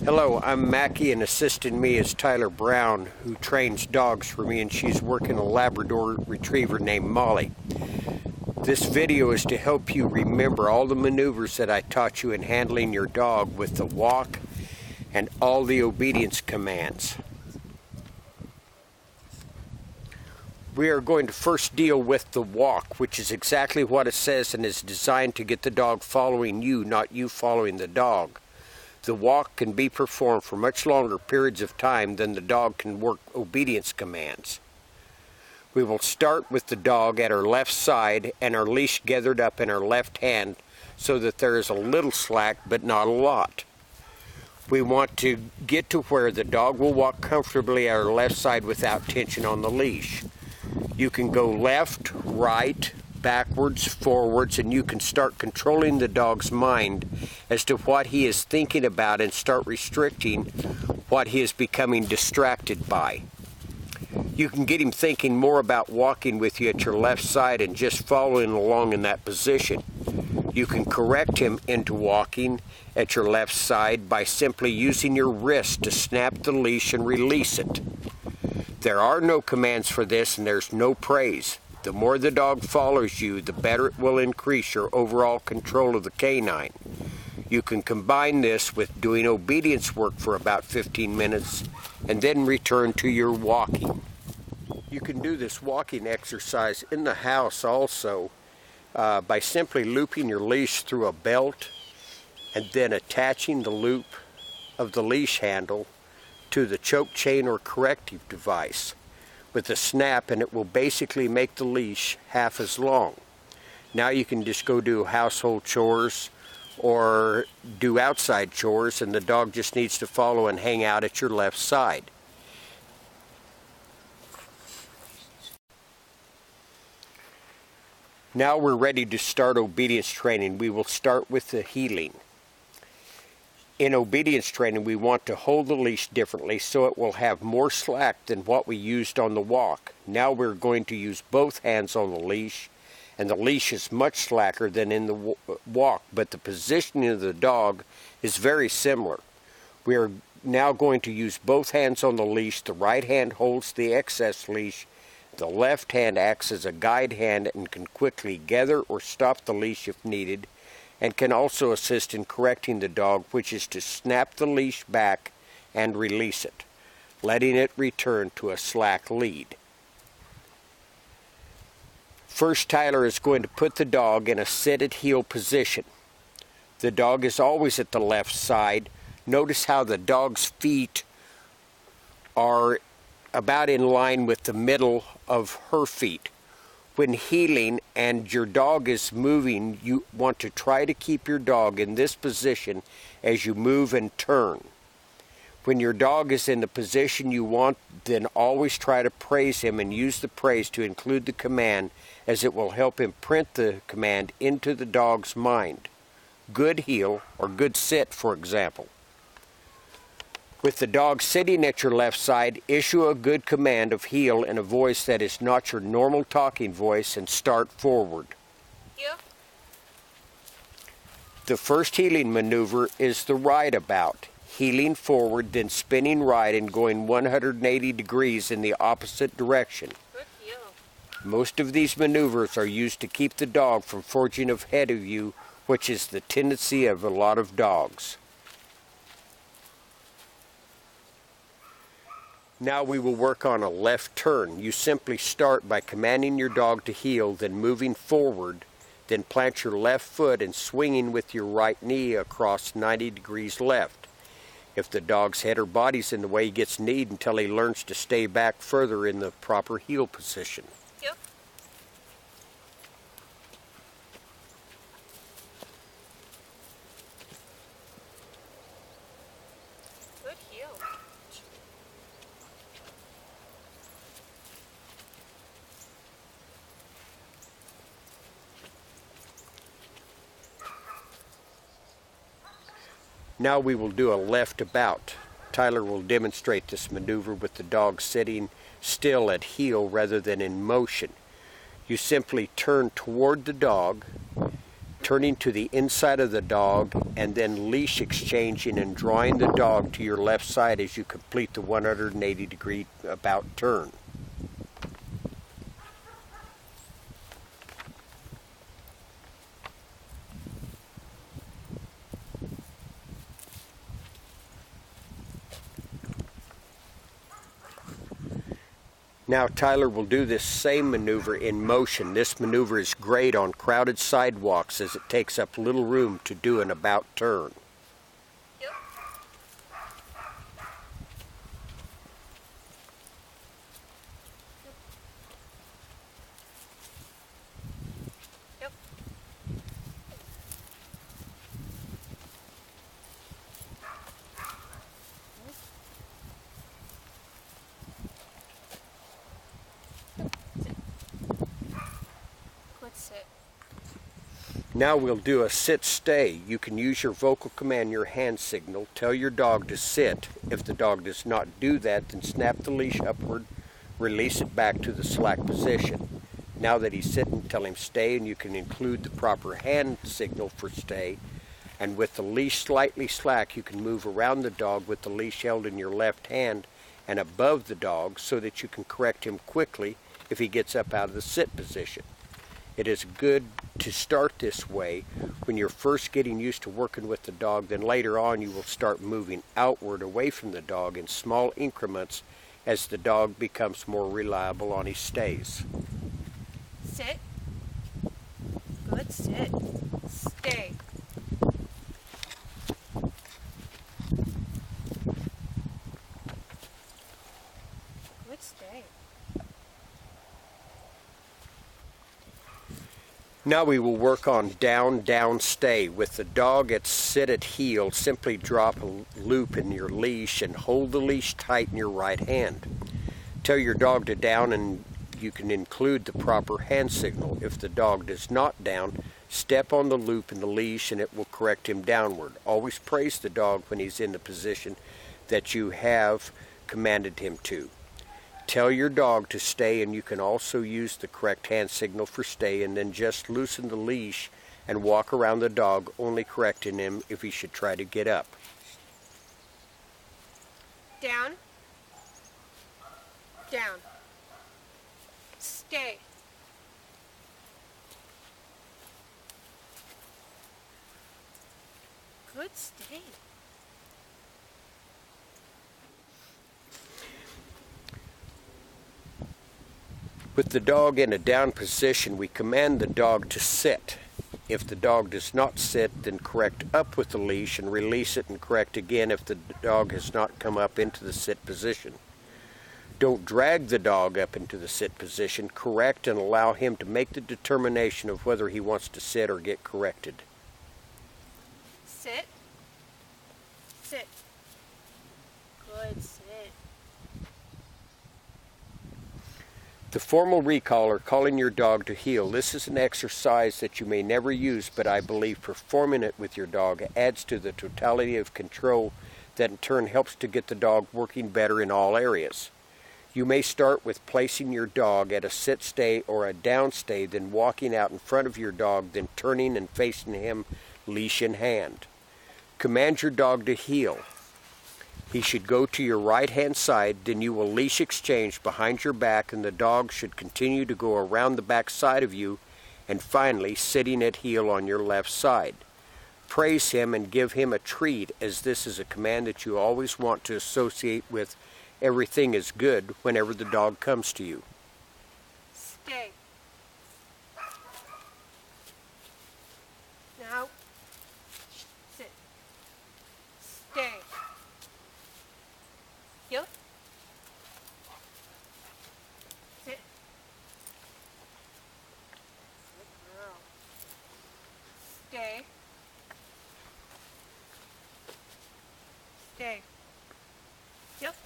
Hello, I'm Mackie, and assisting me is Tyler Brown, who trains dogs for me, and she's working a Labrador Retriever named Molly. This video is to help you remember all the maneuvers that I taught you in handling your dog with the walk and all the obedience commands. We are going to first deal with the walk, which is exactly what it says and is designed to get the dog following you, not you following the dog. The walk can be performed for much longer periods of time than the dog can work obedience commands. We will start with the dog at our left side and our leash gathered up in our left hand so that there is a little slack but not a lot. We want to get to where the dog will walk comfortably at our left side without tension on the leash. You can go left, right, backwards, forwards, and you can start controlling the dog's mind as to what he is thinking about and start restricting what he is becoming distracted by. You can get him thinking more about walking with you at your left side and just following along in that position. You can correct him into walking at your left side by simply using your wrist to snap the leash and release it. There are no commands for this, and there's no praise. The more the dog follows you, the better it will increase your overall control of the canine. You can combine this with doing obedience work for about 15 minutes and then return to your walking. You can do this walking exercise in the house also by simply looping your leash through a belt and then attaching the loop of the leash handle to the choke chain or corrective device with a snap, and it will basically make the leash half as long. Now you can just go do household chores or do outside chores, and the dog just needs to follow and hang out at your left side. Now we're ready to start obedience training. We will start with the heeling. In obedience training, we want to hold the leash differently so it will have more slack than what we used on the walk. Now we're going to use both hands on the leash, and the leash is much slacker than in the walk, but the positioning of the dog is very similar. We are now going to use both hands on the leash. The right hand holds the excess leash. The left hand acts as a guide hand and can quickly gather or stop the leash if needed, and can also assist in correcting the dog, which is to snap the leash back and release it, letting it return to a slack lead. First, Tyler is going to put the dog in a sit-at heel position. The dog is always at the left side. Notice how the dog's feet are about in line with the middle of her feet. When heeling and your dog is moving, you want to try to keep your dog in this position as you move and turn. When your dog is in the position you want, then always try to praise him and use the praise to include the command, as it will help imprint the command into the dog's mind. Good heel or good sit, for example. With the dog sitting at your left side, issue a good command of heel in a voice that is not your normal talking voice and start forward. Yeah. The first heeling maneuver is the right about. Heeling forward, then spinning right and going 180 degrees in the opposite direction. Good heel. Most of these maneuvers are used to keep the dog from forging ahead of you, which is the tendency of a lot of dogs. Now we will work on a left turn. You simply start by commanding your dog to heel, then moving forward, then plant your left foot and swinging with your right knee across 90 degrees left. If the dog's head or body's in the way, he gets kneed until he learns to stay back further in the proper heel position. Yep. Good heel. Now we will do a left about. Tyler will demonstrate this maneuver with the dog sitting still at heel rather than in motion. You simply turn toward the dog, turning to the inside of the dog, and then leash exchanging and drawing the dog to your left side as you complete the 180-degree about turn. Now Tyler will do this same maneuver in motion. This maneuver is great on crowded sidewalks as it takes up little room to do an about turn. Yep. Yep. Good sit. Now we'll do a sit-stay. You can use your vocal command, your hand signal. Tell your dog to sit. If the dog does not do that, then snap the leash upward, release it back to the slack position. Now that he's sitting, tell him stay, and you can include the proper hand signal for stay. And with the leash slightly slack, you can move around the dog with the leash held in your left hand and above the dog so that you can correct him quickly if he gets up out of the sit position. It is good to start this way when you're first getting used to working with the dog. Then later on you will start moving outward away from the dog in small increments as the dog becomes more reliable on his stays. Sit. Good sit. Stay. Good stay. Now we will work on down, down, stay. With the dog at sit at heel, simply drop a loop in your leash and hold the leash tight in your right hand. Tell your dog to down and you can include the proper hand signal. If the dog does not down, step on the loop in the leash and it will correct him downward. Always praise the dog when he's in the position that you have commanded him to. Tell your dog to stay, and you can also use the correct hand signal for stay, and then just loosen the leash and walk around the dog, only correcting him if he should try to get up. Down. Down. Stay. Good stay. With the dog in a down position, we command the dog to sit. If the dog does not sit, then correct up with the leash and release it and correct again if the dog has not come up into the sit position. Don't drag the dog up into the sit position. Correct and allow him to make the determination of whether he wants to sit or get corrected. Sit. Sit. Good sit. The formal recall, or calling your dog to heel, this is an exercise that you may never use, but I believe performing it with your dog adds to the totality of control that in turn helps to get the dog working better in all areas. You may start with placing your dog at a sit stay or a down stay, then walking out in front of your dog, then turning and facing him leash in hand. Command your dog to heel. He should go to your right hand side, then you will leash exchange behind your back, and the dog should continue to go around the back side of you, and finally sitting at heel on your left side. Praise him and give him a treat, as this is a command that you always want to associate with everything is good whenever the dog comes to you. Stay. Now, sit. Stay. Heel. Sit. Good girl. Stay. Stay. Yep.